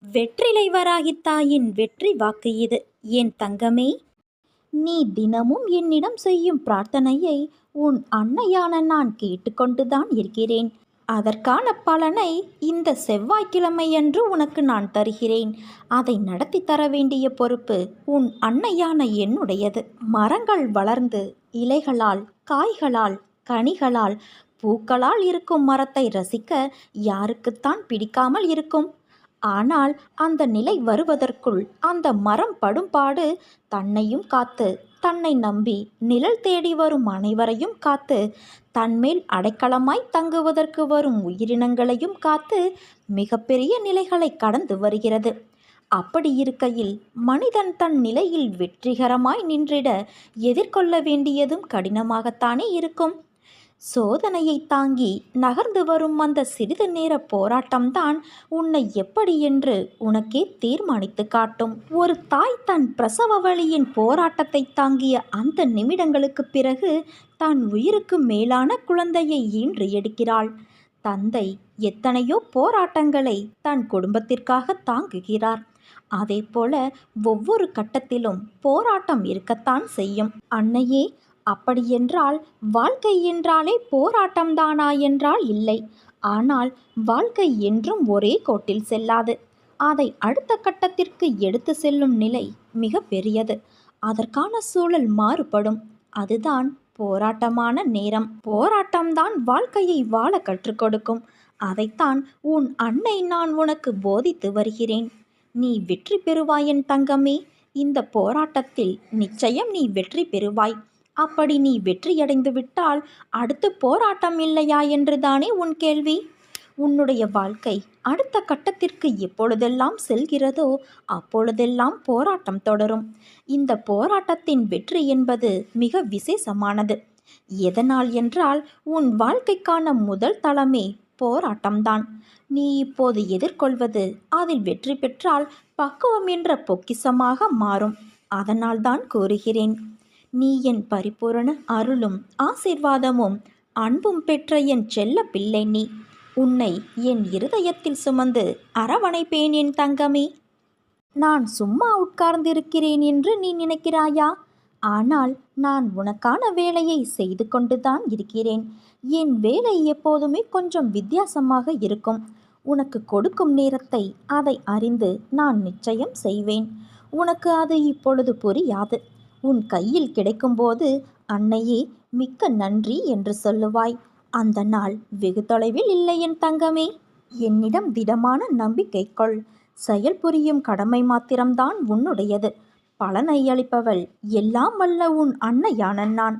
வெற்றிலை வராகித் தாயின் வெற்றி வாக்கு இது. என் தங்கமே, நீ தினமும் என்னிடம் செய்யும் பிரார்த்தனையை உன் அன்னையான நான் கேட்டுக்கொண்டுதான் இருக்கிறேன். அதற்கான பலனை இந்த செவ்வாய்க்கிழமையன்று உனக்கு நான் தருகிறேன். அதை நடத்தி தர வேண்டிய பொறுப்பு உன் அன்னையான என்னுடையது. மரங்கள் வளர்ந்து இலைகளால், காய்களால், கனிகளால், பூக்களால் இருக்கும் மரத்தை ரசிக்க யாருக்குத்தான் பிடிக்காமல் இருக்கும்? ஆனால் அந்த நிலை வருவதற்குள் அந்த மரம் படும்பாடு தன்னையும் காத்து, தன்னை நம்பி நிழல் தேடி வரும் அனைவரையும் காத்து, தன்மேல் அடைக்கலமாய் தங்குவதற்கு வரும் உயிரினங்களையும் காத்து மிகப்பெரிய நிலைகளை கடந்து வருகிறது. அப்படி இருக்கையில் மனிதன் தன் நிலையில் வெற்றிகரமாய் நின்றிட எதிர்கொள்ள வேண்டியதும் கடினமாகத்தானே இருக்கும். சோதனையை தாங்கி நகர்ந்து வரும் அந்த சிறிது நேர போராட்டம்தான் உன்னை எப்படி என்று உனக்கே தீர்மானித்து காட்டும். ஒரு தாய் தன் பிரசவ வலியின் போராட்டத்தை தாங்கிய அந்த நிமிடங்களுக்கு பிறகு தன் உயிருக்கு மேலான குழந்தையை ஈன்று எடுக்கிறாள். தந்தை எத்தனையோ போராட்டங்களை தன் குடும்பத்திற்காக தாங்குகிறார். அதே போல ஒவ்வொரு கட்டத்திலும் போராட்டம் இருக்கத்தான் செய்யும். அன்னையே, அப்படியென்றால் வாழ்க்கை என்றாலே போராட்டம்தானா என்றால் இல்லை. ஆனால் வாழ்க்கை என்றும் ஒரே கோட்டில் செல்லாது. அதை அடுத்த கட்டத்திற்கு எடுத்து செல்லும் நிலை மிக பெரியது. அதற்கான சூழல் மாறுபடும். அதுதான் போராட்டமான நேரம். போராட்டம்தான் வாழ்க்கையை வாழ கற்றுக் கொடுக்கும். அதைத்தான் உன் அன்னை நான் உனக்கு போதித்து வருகிறேன். நீ வெற்றி பெறுவாய் என் தங்கமே. இந்த போராட்டத்தில் நிச்சயம் நீ வெற்றி பெறுவாய். அப்படி நீ வெற்றியடைந்து விட்டால் அடுத்து போராட்டம் இல்லையா என்றுதானே உன் கேள்வி. உன்னுடைய வாழ்க்கை அடுத்த கட்டத்திற்கு எப்பொழுதெல்லாம் செல்கிறதோ அப்பொழுதெல்லாம் போராட்டம் தொடரும். இந்த போராட்டத்தின் வெற்றி என்பது மிக விசேஷமானது. எதனால் என்றால் உன் வாழ்க்கைக்கான முதல் தளமே போராட்டம்தான். நீ இப்போது எதிர்கொள்வது அதில் வெற்றி பெற்றால் பக்குவம் என்ற பொக்கிஷமாக மாறும். அதனால்தான் கூறுகிறேன், நீ என் பரிபூரண அருளும் ஆசீர்வாதமும் அன்பும் பெற்ற என் செல்ல பிள்ளை. நீ உன்னை என் இருதயத்தில் சுமந்து அரவணைப்பேன் என் தங்கமே. நான் சும்மா உட்கார்ந்திருக்கிறேன் என்று நீ நினைக்கிறாயா? ஆனால் நான் உனக்கான வேலையை செய்து கொண்டுதான் இருக்கிறேன். என் வேலை எப்போதுமே கொஞ்சம் வித்தியாசமாக இருக்கும். உனக்கு கொடுக்கும் நேரத்தை அதை அறிந்து நான் நிச்சயம் செய்வேன். உனக்கு அது இப்பொழுது புரியாது. உன் கையில் கிடைக்கும்போது அன்னையே மிக்க நன்றி என்று சொல்லுவாய். அந்த நாள் வெகு தொலைவில் இல்லை என் தங்கமே. என்னிடம் திடமான நம்பிக்கை கொள். செயல் புரியும் கடமை மாத்திரம்தான் உன்னுடையது. பலனை அளிப்பவள் எல்லாம் வல்ல உன் அன்னையான நான்.